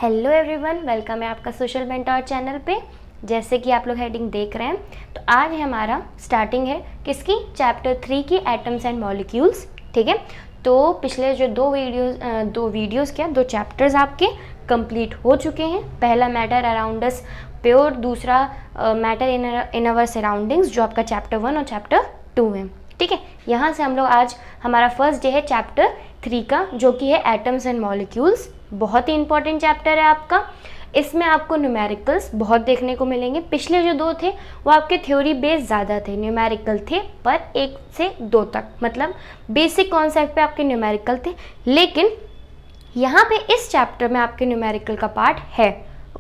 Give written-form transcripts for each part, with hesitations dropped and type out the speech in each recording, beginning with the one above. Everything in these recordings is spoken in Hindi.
हेलो एवरीवन, वेलकम है आपका सोशल मेंटोर चैनल पे। जैसे कि आप लोग हेडिंग देख रहे हैं, तो आज हमारा स्टार्टिंग है किसकी, चैप्टर 3 की, एटम्स एंड मॉलिक्यूल्स। ठीक है, तो पिछले जो दो चैप्टर्स आपके कंप्लीट हो चुके हैं। पहला मैटर अराउंड अस प्योर, दूसरा मैटर इन आवर सराउंडिंग्स, जो आपका चैप्टर 1 और चैप्टर 2 है। ठीक है, यहाँ से हम लोग आज हमारा फर्स्ट डे है चैप्टर 3 का, जो कि है एटम्स एंड मॉलिक्यूल्स। बहुत ही इंपॉर्टेंट चैप्टर है आपका। इसमें आपको न्यूमेरिकल्स बहुत देखने को मिलेंगे। पिछले जो दो थे वो आपके थ्योरी बेस्ड ज़्यादा थे, न्यूमेरिकल थे पर 1 से 2 तक, मतलब बेसिक कॉन्सेप्ट पे आपके न्यूमेरिकल थे। लेकिन यहाँ पे इस चैप्टर में आपके न्यूमेरिकल का पार्ट है,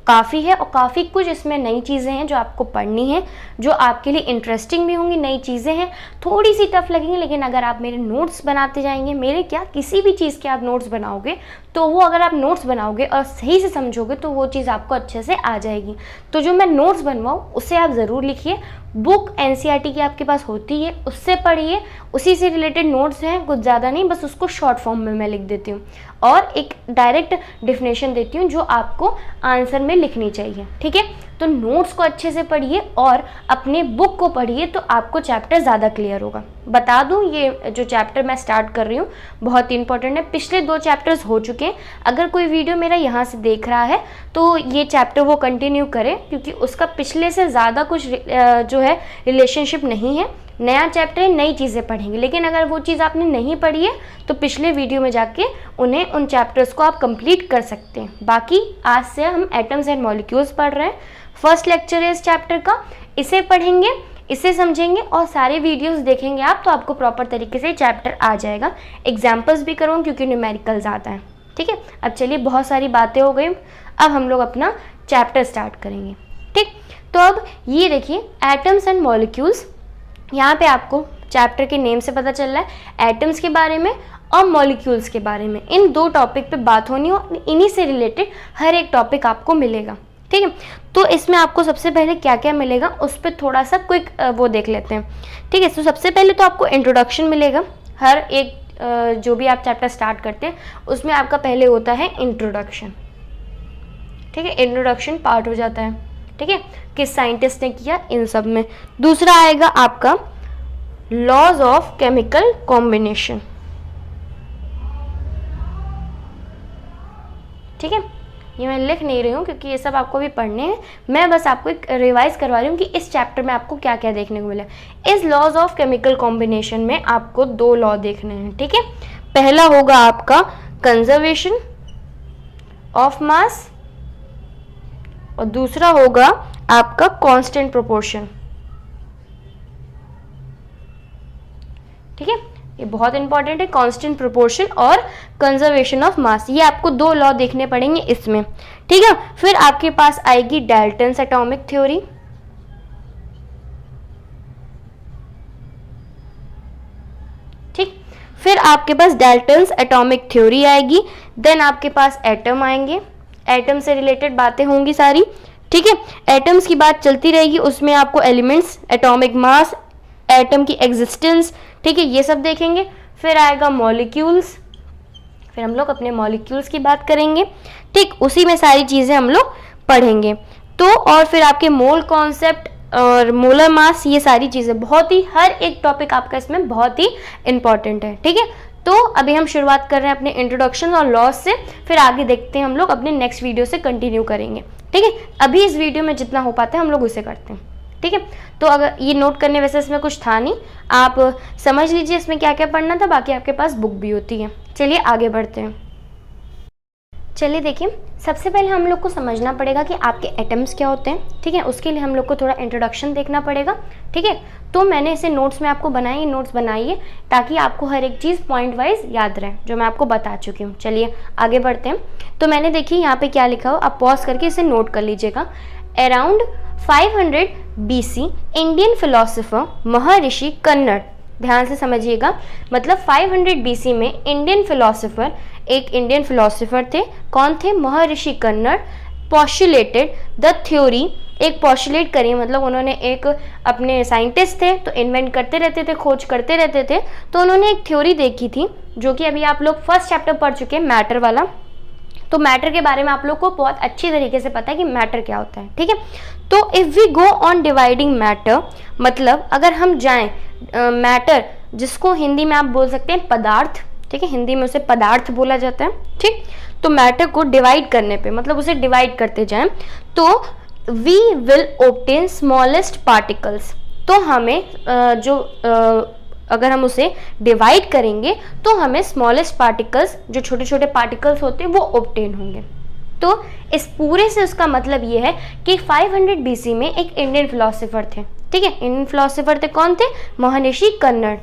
काफ़ी है, और काफ़ी कुछ इसमें नई चीज़ें हैं जो आपको पढ़नी है, जो आपके लिए इंटरेस्टिंग भी होंगी। नई चीज़ें हैं, थोड़ी सी टफ लगेंगी, लेकिन अगर आप मेरे नोट्स बनाते जाएंगे, मेरे क्या किसी भी चीज़ के आप नोट्स बनाओगे, तो वो अगर आप नोट्स बनाओगे और सही से समझोगे तो वो चीज़ आपको अच्छे से आ जाएगी। तो जो मैं नोट्स बनवाऊँ उसे आप ज़रूर लिखिए। बुक NCERT की आपके पास होती है, उससे पढ़िए, उसी से रिलेटेड नोट्स हैं, कुछ ज़्यादा नहीं, बस उसको शॉर्ट फॉर्म में मैं लिख देती हूँ और एक डायरेक्ट डेफिनेशन देती हूँ जो आपको आंसर में लिखनी चाहिए। ठीक है, तो नोट्स को अच्छे से पढ़िए और अपने बुक को पढ़िए, तो आपको चैप्टर ज़्यादा क्लियर होगा। बता दूँ, ये जो चैप्टर मैं स्टार्ट कर रही हूँ बहुत ही इंपॉर्टेंट है। पिछले 2 चैप्टर्स हो चुके हैं। अगर कोई वीडियो मेरा यहाँ से देख रहा है तो ये चैप्टर वो कंटिन्यू करे, क्योंकि उसका पिछले से ज़्यादा कुछ जो है रिलेशनशिप नहीं है। नया चैप्टर है, नई चीज़ें पढ़ेंगे। लेकिन अगर वो चीज़ आपने नहीं पढ़ी है तो पिछले वीडियो में जाके उन चैप्टर्स को आप कंप्लीट कर सकते हैं। बाकी आज से हम एटम्स एंड मॉलिक्यूल्स पढ़ रहे हैं। फर्स्ट लेक्चर है इस चैप्टर का, इसे पढ़ेंगे, इसे समझेंगे और सारे वीडियोस देखेंगे आप, तो आपको प्रॉपर तरीके से चैप्टर आ जाएगा। एग्जाम्पल्स भी करूँगी क्योंकि न्यूमेरिकल्स आता है। ठीक है, अब चलिए, बहुत सारी बातें हो गई, अब हम लोग अपना चैप्टर स्टार्ट करेंगे। ठीक, तो अब ये देखिए एटम्स एंड मॉलिक्यूल्स, यहाँ पे आपको चैप्टर के नेम से पता चल रहा है एटम्स के बारे में और मॉलिक्यूल्स के बारे में। इन 2 टॉपिक पे बात होनी हो, इन्हीं से रिलेटेड हर एक टॉपिक आपको मिलेगा। ठीक है, तो इसमें आपको सबसे पहले क्या क्या मिलेगा उस पर थोड़ा सा क्विक वो देख लेते हैं। ठीक है, तो सबसे पहले तो आपको इंट्रोडक्शन मिलेगा। हर एक जो भी आप चैप्टर स्टार्ट करते हैं उसमें आपका पहले होता है इंट्रोडक्शन। ठीक है, इंट्रोडक्शन पार्ट हो जाता है। ठीक है, किस साइंटिस्ट ने किया, इन सब में। दूसरा आएगा आपका लॉज ऑफ केमिकल कॉम्बिनेशन। ठीक है, ये मैं लिख नहीं रही हूँ क्योंकि ये सब आपको भी पढ़ने हैं, मैं बस आपको एक रिवाइज करवा रही हूँ कि इस चैप्टर में आपको क्या क्या देखने को मिला। इस लॉज ऑफ केमिकल कॉम्बिनेशन में आपको 2 लॉ देखने हैं। ठीक है, पहला होगा आपका कंजर्वेशन ऑफ मास और दूसरा होगा आपका कांस्टेंट प्रोपोर्शन। ठीक है, ये बहुत इंपॉर्टेंट है, कांस्टेंट प्रोपोर्शन और कंजर्वेशन ऑफ मास, ये आपको 2 लॉ देखने पड़ेंगे इसमें। ठीक है, फिर आपके पास आएगी डाल्टन्स एटॉमिक थ्योरी। ठीक, फिर आपके पास डाल्टन्स एटॉमिक थ्योरी आएगी। देन आपके पास एटम आएंगे, एटम से रिलेटेड बातें होंगी सारी। ठीक है, एटम्स की बात चलती रहेगी, उसमें आपको एलिमेंट्स, एटॉमिक मास, एटम की एग्जिस्टेंस, ठीक है, ये सब देखेंगे। फिर आएगा मॉलिक्यूल्स, फिर हम लोग अपने मॉलिक्यूल्स की बात करेंगे। ठीक, उसी में सारी चीज़ें हम लोग पढ़ेंगे। तो और फिर आपके मोल कॉन्सेप्ट और मोलर मास, ये सारी चीज़ें बहुत ही, हर एक टॉपिक आपका इसमें बहुत ही इंपॉर्टेंट है। ठीक है, तो अभी हम शुरुआत कर रहे हैं अपने इंट्रोडक्शन और लॉज से, फिर आगे देखते हैं हम लोग अपने नेक्स्ट वीडियो से कंटिन्यू करेंगे। ठीक है, अभी इस वीडियो में जितना हो पाता है हम लोग उसे करते हैं। ठीक है, तो अगर ये नोट करने वैसे इसमें कुछ था नहीं, आप समझ लीजिए इसमें क्या क्या पढ़ना था, बाकी आपके पास बुक भी होती है। चलिए आगे बढ़ते हैं। चलिए देखिए, सबसे पहले हम लोग को समझना पड़ेगा कि आपके एटम्स क्या होते हैं। ठीक है, उसके लिए हम लोग को थोड़ा इंट्रोडक्शन देखना पड़ेगा। ठीक है, तो मैंने इसे नोट्स में आपको बनाए, नोट्स बनाइए ताकि आपको हर एक चीज़ पॉइंट वाइज याद रहे जो मैं आपको बता चुकी हूँ। चलिए आगे बढ़ते हैं। तो मैंने देखिए यहाँ पे क्या लिखा हो, आप पॉज करके इसे नोट कर लीजिएगा। अराउंड 500 BC इंडियन फिलोसोफर महर्षि कन्नड़, ध्यान से समझिएगा, मतलब 500 BC में इंडियन फिलोसोफर, एक इंडियन फिलोसोफर थे, कौन थे, महर्षि कन्नड़, पॉस्टुलेटेड द थ्योरी, एक पॉस्टुलेट करी, मतलब उन्होंने एक, अपने साइंटिस्ट थे तो इन्वेंट करते रहते थे, खोज करते रहते थे, तो उन्होंने एक थ्योरी देखी थी जो कि अभी आप लोग फर्स्ट चैप्टर पढ़ चुके हैं, मैटर वाला। तो मैटर के बारे में आप लोग को बहुत अच्छी तरीके से पता है कि मैटर क्या होता है, ठीक है। तो if we go on dividing matter, मतलब अगर हम जाएं मैटर, जिसको हिंदी में आप बोल सकते हैं पदार्थ, ठीक है, हिंदी में उसे पदार्थ बोला जाता है, ठीक। तो मैटर को डिवाइड करने पे, मतलब उसे डिवाइड करते जाएं, तो we will obtain smallest particles. तो हमें अगर हम उसे डिवाइड करेंगे तो हमें स्मॉलेस्ट पार्टिकल्स, जो छोटे छोटे पार्टिकल्स होते हैं, वो ऑब्टेन होंगे। तो इस पूरे से उसका मतलब ये है कि 500 BC में एक इंडियन फिलोसोफर थे, ठीक है। इंडियन फिलोसोफर थे, कौन थे? महर्षि कन्नड़।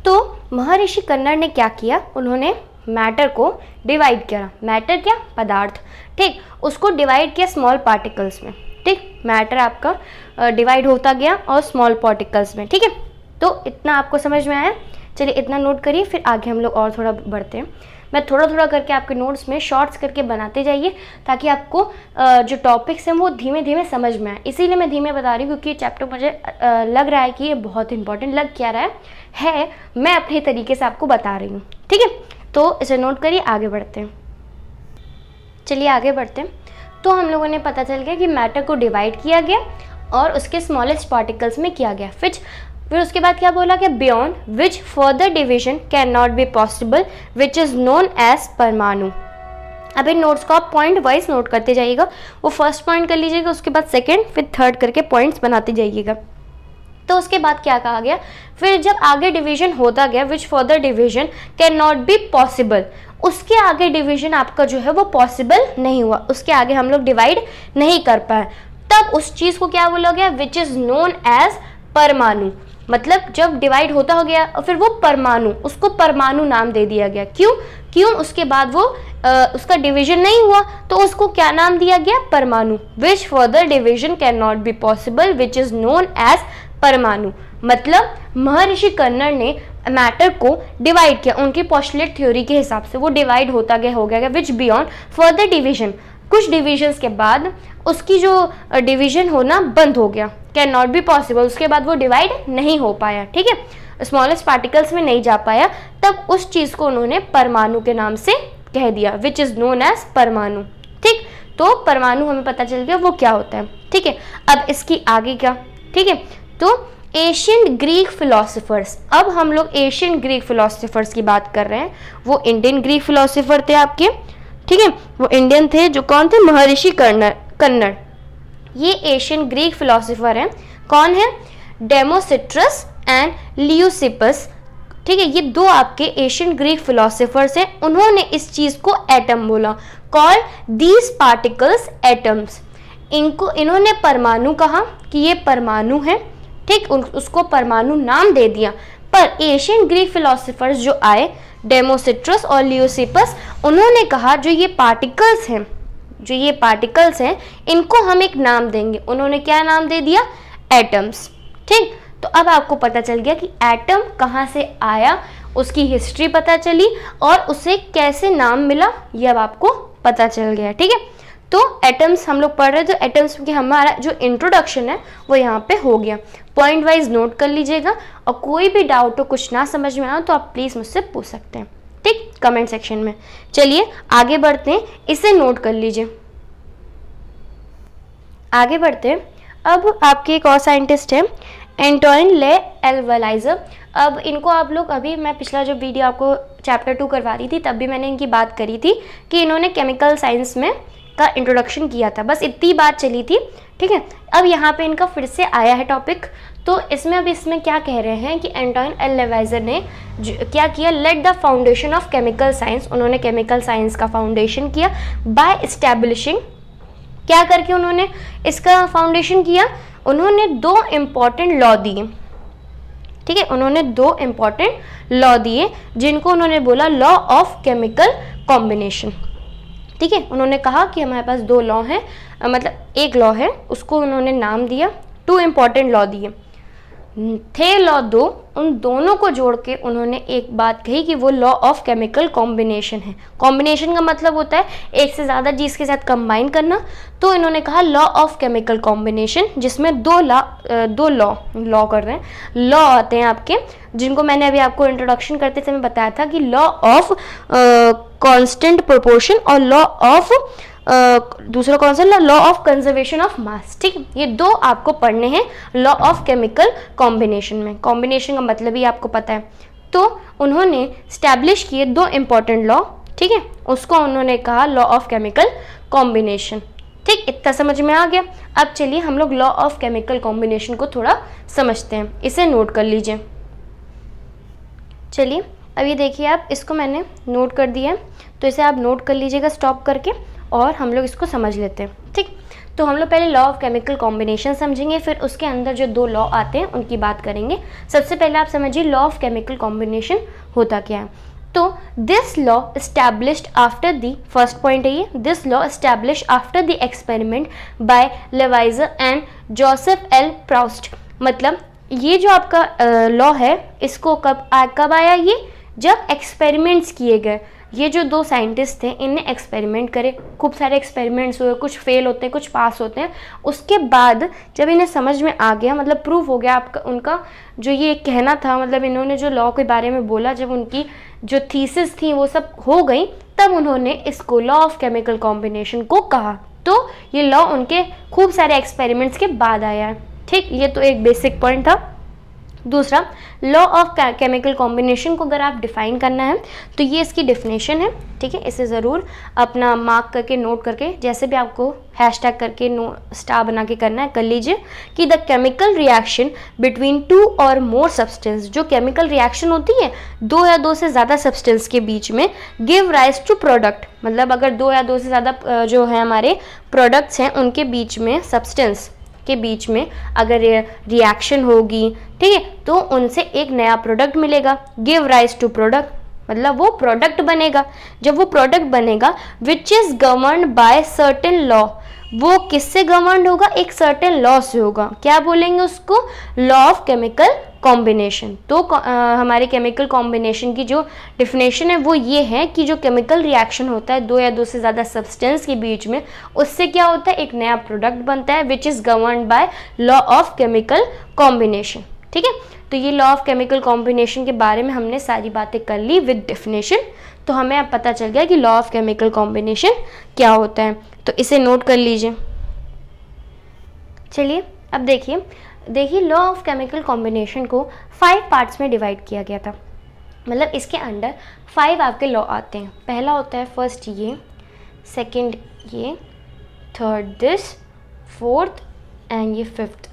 तो महर्षि कन्नड़ ने क्या किया, उन्होंने मैटर को डिवाइड किया। मैटर क्या? पदार्थ, ठीक। उसको डिवाइड किया स्मॉल पार्टिकल्स में, ठीक। मैटर आपका डिवाइड होता गया और स्मॉल पार्टिकल्स में, ठीक है। तो इतना आपको समझ में आया? चलिए इतना नोट करिए, फिर आगे हम लोग और थोड़ा बढ़ते हैं। मैं थोड़ा थोड़ा करके आपके नोट्स में शॉर्ट्स करके बनाते जाइए, ताकि आपको जो टॉपिक्स हैं वो धीमे धीमे समझ में आए। इसीलिए मैं धीमे बता रही हूँ, क्योंकि ये चैप्टर मुझे लग रहा है कि ये बहुत इंपॉर्टेंट लग क्या रहा है मैं अपने तरीके से आपको बता रही हूँ, ठीक है। तो इसे नोट करिए, आगे बढ़ते हैं। चलिए आगे बढ़ते हैं। तो हम लोगों ने पता चल गया कि मैटर को डिवाइड किया गया और उसके स्मॉलेस्ट पार्टिकल्स में किया गया। फिर उसके बाद क्या बोला गया? Beyond which further division can not be possible which is known as paramanu. अब इन नोट्स को आप पॉइंट वाइज नोट करते जाइएगा। वो फर्स्ट पॉइंट कर लीजिएगा, उसके बाद सेकंड, फिर थर्ड करके पॉइंट्स बनाते जाइएगा। तो उसके बाद क्या कहा गया? फिर जब आगे डिवीजन होता गया, विच further division can not be possible, उसके आगे डिवीजन आपका जो है वो पॉसिबल नहीं हुआ, उसके आगे हम लोग डिवाइड नहीं कर पाए, तब उस चीज को क्या बोला गया? विच इज नोन एज परमाणु। मतलब जब डिवाइड होता हो गया और फिर वो परमाणु, उसको परमाणु नाम दे दिया गया। क्यों? उसके बाद वो उसका डिवीजन नहीं हुआ, तो उसको क्या नाम दिया गया? परमाणु। Which further division can not be possible which is known as paramanu. मतलब महर्षि कन्नड़ ने मैटर को डिवाइड किया, उनकी पोस्टुलेट थ्योरी के हिसाब से वो डिवाइड होता गया, हो गया विच बियॉन्ड फर्दर डिवीजन, कुछ डिविजन्स के बाद उसकी जो डिवीजन होना बंद हो गया, कैन नॉट बी पॉसिबल, उसके बाद वो डिवाइड नहीं हो पाया, ठीक है, स्मॉलेस्ट पार्टिकल्स में नहीं जा पाया, तब उस चीज को उन्होंने परमाणु के नाम से कह दिया, विच इज नोन एज परमाणु, ठीक। तो परमाणु हमें पता चल गया वो क्या होता है, ठीक है। अब इसकी आगे क्या, ठीक है। तो एशियन ग्रीक फिलोसोफर्स, अब हम लोग एशियन ग्रीक फिलोसोफर्स की बात कर रहे हैं। वो इंडियन ग्रीक फिलोसोफर थे आपके, ठीक है, वो इंडियन थे, जो कौन थे? महर्षि कन्नड़। ये एशियन ग्रीक फिलोसोफर हैं, कौन है? डेमोसिट्रस एंड लियोसिपस, ठीक है। ये दो आपके एशियन ग्रीक फिलोसोफर्स हैं। उन्होंने इस चीज को एटम बोला, कॉल दीज पार्टिकल्स एटम्स। इन्होंने परमाणु कहा कि ये परमाणु है, ठीक, उसको परमाणु नाम दे दिया। पर एशियन ग्रीक फिलोसोफर्स जो आए, डेमोसिट्रस और लियोसिपस, उन्होंने कहा जो ये पार्टिकल्स हैं इनको हम एक नाम देंगे। उन्होंने क्या नाम दे दिया? एटम्स, ठीक। तो अब आपको पता चल गया कि एटम कहाँ से आया, उसकी हिस्ट्री पता चली और उसे कैसे नाम मिला, ये अब आपको पता चल गया, ठीक है। तो एटम्स हम लोग पढ़ रहे थे, तो एटम्स की हमारा जो इंट्रोडक्शन है वो यहाँ पे हो गया। पॉइंट वाइज नोट कर लीजिएगा, और कोई भी डाउट हो, कुछ ना समझ में आए तो आप प्लीज़ मुझसे पूछ सकते हैं, ठीक, कमेंट सेक्शन में। चलिए आगे बढ़ते हैं, इसे नोट कर लीजिए। आगे बढ़ते हैं। अब आपके एक और साइंटिस्ट हैं, एंटोइन ले एल्वलाइजर। अब इनको आप लोग, अभी मैं पिछला जो वीडियो आपको चैप्टर 2 करवा रही थी तब भी मैंने इनकी बात करी थी कि इन्होंने केमिकल साइंस में का इंट्रोडक्शन किया था, बस इतनी बात चली थी, ठीक है। अब यहाँ पे इनका फिर से आया है टॉपिक। तो इसमें क्या कह रहे हैं कि एंटोइन एल्वलाइजर ने क्या किया? Let the foundation of chemical science, उन्होंने केमिकल साइंस का फाउंडेशन किया बाय एस्टैब्लिशिंग, क्या करके उन्होंने इसका फाउंडेशन किया? उन्होंने 2 इम्पॉर्टेंट लॉ दिए, ठीक है, उन्होंने 2 इम्पॉर्टेंट लॉ दिए जिनको उन्होंने बोला लॉ ऑफ केमिकल कॉम्बिनेशन, ठीक है। उन्होंने कहा कि हमारे पास 2 लॉ हैं, मतलब एक लॉ है, उसको उन्होंने नाम दिया, 2 इम्पॉर्टेंट लॉ दिए। थे लॉ दो, उन दोनों को जोड़ के उन्होंने एक बात कही कि वो लॉ ऑफ केमिकल कॉम्बिनेशन है। कॉम्बिनेशन का मतलब होता है एक से ज़्यादा चीज़ के साथ कंबाइन करना। तो इन्होंने कहा लॉ ऑफ केमिकल कॉम्बिनेशन, जिसमें दो लॉ कर रहे हैं, लॉ आते हैं आपके, जिनको मैंने अभी आपको इंट्रोडक्शन करते समय बताया था कि लॉ ऑफ कांस्टेंट प्रोपोर्शन और लॉ ऑफ दूसरा कौन सा, law of conservation of mass. ठीक, ये दो आपको पढ़ने हैं लॉ ऑफ केमिकल कॉम्बिनेशन में। कॉम्बिनेशन का मतलब ही आपको पता है। तो उन्होंने स्टैब्लिश किए दो इंपॉर्टेंट लॉ, ठीक है, उसको उन्होंने कहा लॉ ऑफ केमिकल कॉम्बिनेशन। ठीक, इतना समझ में आ गया। अब चलिए हम लोग लॉ ऑफ केमिकल कॉम्बिनेशन को थोड़ा समझते हैं, इसे नोट कर लीजिए। चलिए अब ये देखिए, आप इसको मैंने नोट कर दिया है, तो इसे आप नोट कर लीजिएगा स्टॉप करके, और हम लोग इसको समझ लेते हैं। ठीक, तो हम लोग पहले लॉ ऑफ केमिकल कॉम्बिनेशन समझेंगे, फिर उसके अंदर जो दो लॉ आते हैं उनकी बात करेंगे। सबसे पहले आप समझिए लॉ ऑफ केमिकल कॉम्बिनेशन होता क्या है। तो this law established after the, first point है ये, this law established after the experiment by Lavoisier and Joseph L Proust. मतलब ये जो आपका लॉ है, इसको कब आया ये, जब एक्सपेरिमेंट्स किए गए। ये जो दो साइंटिस्ट थे, इनने एक्सपेरिमेंट करे, खूब सारे एक्सपेरिमेंट्स हुए, कुछ फेल होते हैं, कुछ पास होते हैं। उसके बाद जब इन्हें समझ में आ गया, मतलब प्रूफ हो गया आपका, उनका जो ये कहना था, मतलब इन्होंने जो लॉ के बारे में बोला, जब उनकी जो थीसिस थी वो सब हो गई, तब उन्होंने इसको लॉ ऑफ केमिकल कॉम्बिनेशन को कहा। तो ये लॉ उनके खूब सारे एक्सपेरिमेंट्स के बाद आया है। ठीक, ये तो एक बेसिक पॉइंट था। दूसरा, लॉ ऑफ केमिकल कॉम्बिनेशन को अगर आप डिफाइन करना है तो ये इसकी डेफिनेशन है। ठीक है, इसे ज़रूर अपना मार्क करके नोट करके, जैसे भी आपको हैशटैग करके स्टार बना के करना है, कर लीजिए कि the chemical reaction between two और मोर सब्सटेंस, जो केमिकल रिएक्शन होती है दो या दो से ज़्यादा सब्सटेंस के बीच में, गिव राइज टू प्रोडक्ट। मतलब अगर दो या दो से ज़्यादा जो है हमारे प्रोडक्ट्स हैं, उनके बीच में, सब्सटेंस के बीच में अगर रिएक्शन होगी, ठीक है, तो उनसे एक नया प्रोडक्ट मिलेगा। गिव राइज टू प्रोडक्ट, मतलब वो प्रोडक्ट बनेगा। जब वो प्रोडक्ट बनेगा, which is governed by certain law, वो किससे गवर्न्ड होगा, एक सर्टेन लॉ से होगा। क्या बोलेंगे उसको, लॉ ऑफ केमिकल कॉम्बिनेशन। तो हमारे केमिकल कॉम्बिनेशन की जो डिफिनेशन है वो ये है कि जो केमिकल रिएक्शन होता है दो या दो से ज़्यादा सब्सटेंस के बीच में, उससे क्या होता है, एक नया प्रोडक्ट बनता है, which is governed by law of chemical combination. ठीक है, तो ये लॉ ऑफ केमिकल कॉम्बिनेशन के बारे में हमने सारी बातें कर ली विद डेफिनेशन। तो हमें अब पता चल गया कि लॉ ऑफ केमिकल कॉम्बिनेशन क्या होता है, तो इसे नोट कर लीजिए। चलिए अब देखिए लॉ ऑफ केमिकल कॉम्बिनेशन को 5 पार्ट्स में डिवाइड किया गया था। मतलब इसके अंडर 5 आपके लॉ आते हैं। पहला होता है फर्स्ट ये, सेकंड ये, थर्ड दिस, फोर्थ एंड ये फिफ्थ।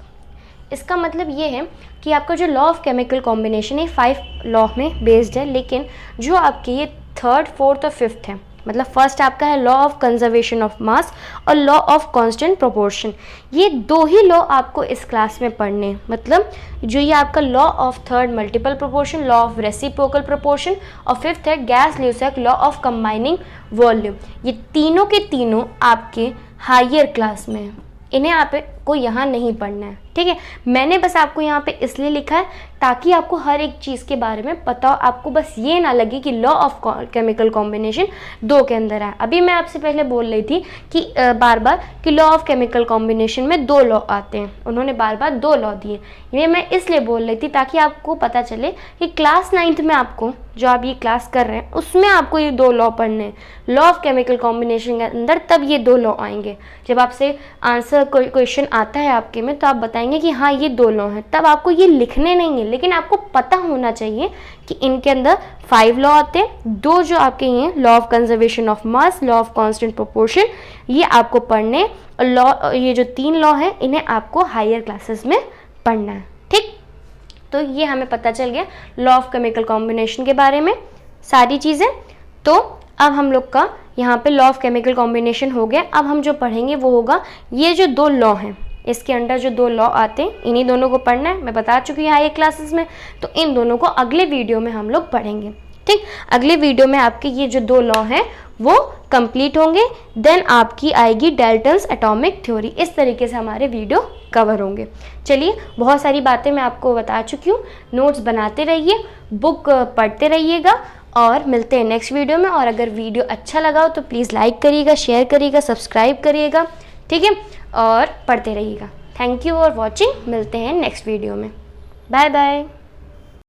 इसका मतलब ये है कि आपका जो लॉ ऑफ केमिकल कॉम्बिनेशन है 5 लॉ में बेस्ड है, लेकिन जो आपके ये थर्ड, फोर्थ और फिफ्थ है, मतलब फर्स्ट आपका है law of conservation of mass और लॉ ऑफ कांस्टेंट प्रोपोर्शन। ये दो ही लॉ आपको इस क्लास में पढ़ने हैं। मतलब जो ये आपका law of third multiple proportion, law of reciprocal proportion और फिफ्थ है गैस-ल्यूसैक लॉ ऑफ कंबाइनिंग वॉल्यूम। ये तीनों के तीनों आपके हायर क्लास में हैं। इन्हें आपको यहाँ नहीं पढ़ना है। ठीक है, मैंने बस आपको यहाँ पे इसलिए लिखा है ताकि आपको हर एक चीज़ के बारे में पता हो, आपको बस ये ना लगे कि लॉ ऑफ केमिकल कॉम्बिनेशन 2 के अंदर है। अभी मैं आपसे पहले बोल रही थी कि बार बार कि लॉ ऑफ केमिकल कॉम्बिनेशन में 2 लॉ आते हैं, उन्होंने बार बार 2 लॉ दिए। ये मैं इसलिए बोल रही थी ताकि आपको पता चले कि क्लास 9th में आपको, जो आप ये क्लास कर रहे हैं, उसमें आपको ये 2 लॉ पढ़ने हैं लॉ ऑफ केमिकल कॉम्बिनेशन के अंदर। तब ये 2 लॉ आएंगे। जब आपसे आंसर कोई क्वेश्चन आता है आपके में, तो आप बताएंगे कि हाँ ये 2 लॉ हैं। तब आपको ये लिखने नहीं है, लेकिन आपको पता होना चाहिए कि इनके अंदर 5 लॉ आते हैं। 2 जो आपके हैं law of conservation of mass, law of constant proportion, ये आपको पढ़ने, और लॉ ये जो 3 लॉ हैं इन्हें आपको हायर क्लासेस में पढ़ना है। ठीक, तो ये हमें पता चल गया लॉ ऑफ केमिकल कॉम्बिनेशन के बारे में सारी चीज़ें। तो अब हम लोग का यहाँ पे लॉ ऑफ केमिकल कॉम्बिनेशन हो गया। अब हम जो पढ़ेंगे वो होगा ये जो 2 लॉ हैं, इसके अंडर जो 2 लॉ आते हैं, इन्हीं दोनों को पढ़ना है। मैं बता चुकी हूँ हायर क्लासेस में, तो इन दोनों को अगले वीडियो में हम लोग पढ़ेंगे। ठीक, अगले वीडियो में आपके ये जो 2 लॉ हैं वो कंप्लीट होंगे। देन आपकी आएगी डाल्टन्स एटॉमिक थ्योरी। इस तरीके से हमारे वीडियो कवर होंगे। चलिए, बहुत सारी बातें मैं आपको बता चुकी हूँ। नोट्स बनाते रहिए, बुक पढ़ते रहिएगा और मिलते हैं नेक्स्ट वीडियो में। और अगर वीडियो अच्छा लगा हो तो प्लीज़ लाइक करिएगा, शेयर करिएगा, सब्सक्राइब करिएगा, ठीक है, और पढ़ते रहिएगा। Thank you for watching. मिलते हैं नेक्स्ट वीडियो में। Bye bye.